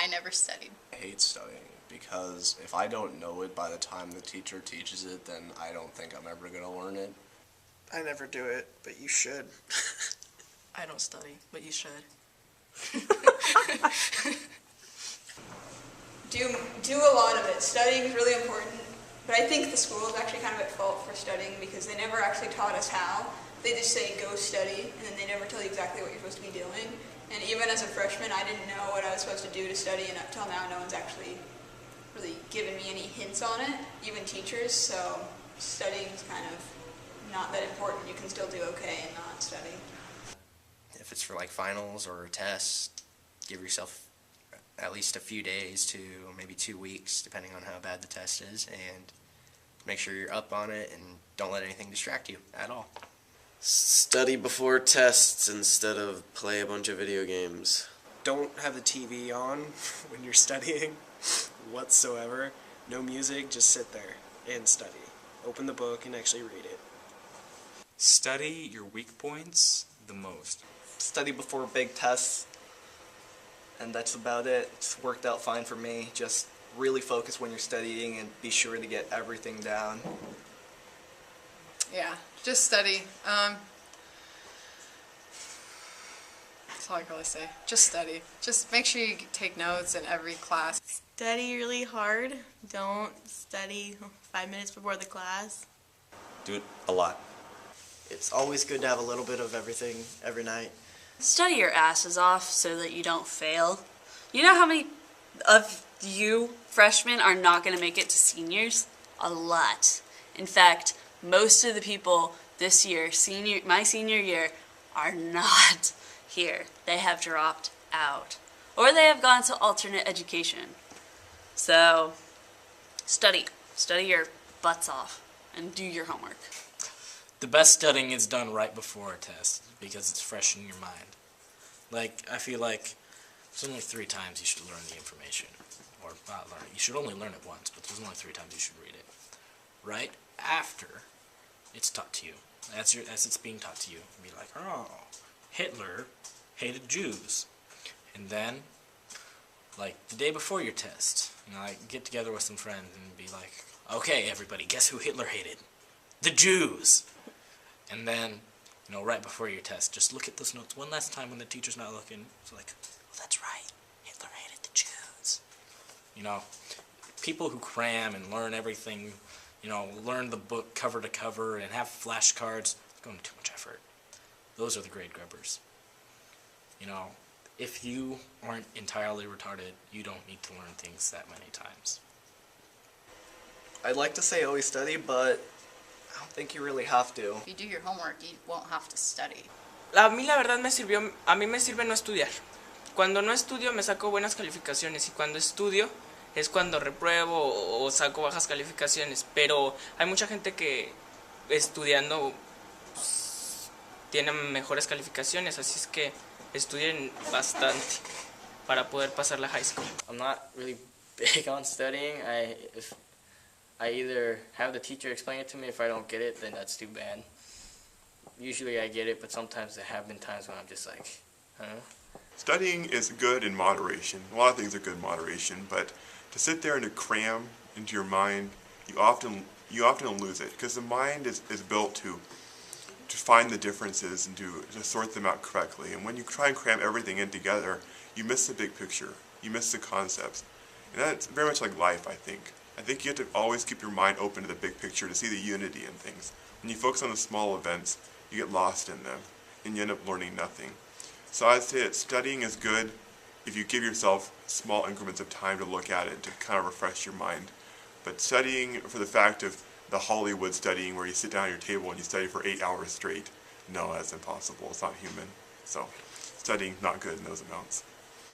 I never studied. I hate studying because if I don't know it by the time the teacher teaches it, then I don't think I'm ever going to learn it. I never do it, but you should. I don't study, but you should. Do a lot of it. Studying is really important, but I think the school is actually kind of at fault for studying because they never actually taught us how. They just say go study, and then they never tell you exactly what you're supposed to be doing. And even as a freshman, I didn't know what I was supposed to do to study, and up till now, no one's actually really given me any hints on it, even teachers. So studying is kind of not that important. You can still do okay and not study. If it's for like finals or tests, give yourself at least a few days to maybe 2 weeks, depending on how bad the test is, and make sure you're up on it and don't let anything distract you at all. Study before tests instead of play a bunch of video games. Don't have the TV on when you're studying whatsoever. No music, just sit there and study. Open the book and actually read it. Study your weak points the most. Study before big tests, and that's about it. It's worked out fine for me. Just really focus when you're studying and be sure to get everything down. Yeah, just study. That's all I can really say. Just study. Just make sure you take notes in every class. Study really hard. Don't study 5 minutes before the class. Do it a lot. It's always good to have a little bit of everything every night. Study your asses off so that you don't fail. You know how many of you freshmen are not going to make it to seniors? A lot. In fact, most of the people this year, my senior year, are not here. They have dropped out. Or they have gone to alternate education. So, study. Study your butts off and do your homework. The best studying is done right before a test because it's fresh in your mind. Like, I feel like there's only 3 times you should learn the information. Or not learn it. You should only learn it once, but there's only 3 times you should read it. Right after it's taught to you. As it's being taught to you. Be like, oh, Hitler hated Jews. And then, like, the day before your test, like, get together with some friends and be like, okay, everybody, guess who Hitler hated? The Jews! And then, right before your test, just look at those notes one last time when the teacher's not looking. It's like, oh, that's right, Hitler hated the Jews. People who cram and learn everything, learn the book cover to cover and have flashcards, it's going to too much effort. Those are the grade grubbers. If you aren't entirely retarded, you don't need to learn things that many times. I'd like to say always study, but I don't think you really have to. If you do your homework, you won't have to study. A mí la verdad a mí me sirve no estudiar. Cuando no estudio me saco buenas calificaciones y cuando estudio es cuando repruebo o saco bajas calificaciones. Pero hay mucha gente que estudiando tiene mejores calificaciones, así es que estudien bastante para poder pasar la high school. I'm not really big on studying. If I either have the teacher explain it to me. If I don't get it, then that's too bad. Usually I get it, but sometimes there have been times when I'm just like, huh? Studying is good in moderation. A lot of things are good in moderation, but to sit there and to cram into your mind, you often lose it because the mind is built to find the differences and to sort them out correctly. And when you try and cram everything in together, you miss the big picture. You miss the concepts. And that's very much like life, I think. I think you have to always keep your mind open to the big picture to see the unity in things. When you focus on the small events, you get lost in them, and you end up learning nothing. So I'd say that studying is good if you give yourself small increments of time to look at it, to kind of refresh your mind. But studying for the fact of the Hollywood studying where you sit down at your table and you study for 8 hours straight, no, that's impossible. It's not human. So studying not good in those amounts.